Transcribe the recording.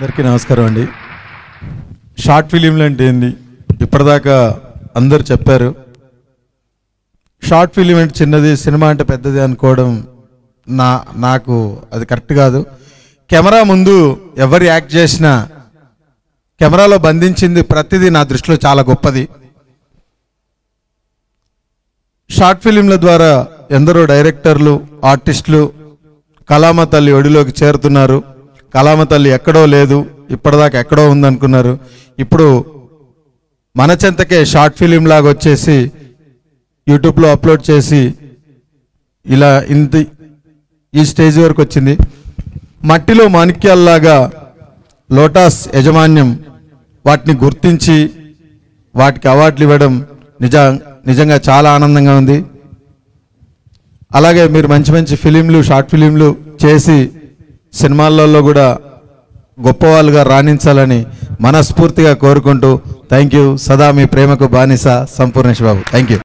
అందరికీ నమస్కారం అండి. షార్ట్ ఫిలింలు అంటే ఏంది ఇప్పటిదాకా అందరు చెప్పారు. షార్ట్ ఫిలిం అంటే చిన్నది, సినిమా అంటే పెద్దది అనుకోవడం నాకు అది కరెక్ట్ కాదు. కెమెరా ముందు ఎవరు యాక్ట్ చేసినా కెమెరాలో బంధించింది ప్రతిదీ నా దృష్టిలో చాలా గొప్పది. షార్ట్ ఫిలింల ద్వారా ఎందరో డైరెక్టర్లు, ఆర్టిస్టులు కళామ తల్లి ఒడిలోకి చేరుతున్నారు. కళామ తల్లి ఎక్కడో లేదు, ఇప్పటిదాకా ఎక్కడో ఉందనుకున్నారు. ఇప్పుడు మన చెంతకే షార్ట్ ఫిలిం లాగా వచ్చేసి యూట్యూబ్లో అప్లోడ్ చేసి ఇలా ఈ స్టేజ్ వరకు వచ్చింది. మట్టిలో మాణిక్యాల్లాగా లోటాస్ యాజమాన్యం వాటిని గుర్తించి వాటికి అవార్డులు ఇవ్వడం నిజంగా చాలా ఆనందంగా ఉంది. అలాగే మీరు మంచి మంచి ఫిలింలు, షార్ట్ ఫిలింలు చేసి సినిమాలలో కూడా గొప్పవాళ్ళుగా రాణించాలని మనస్ఫూర్తిగా కోరుకుంటూ థ్యాంక్ యూ. సదా మీ ప్రేమకు బానిస సంపూర్ణేష్ బాబు. Thank you.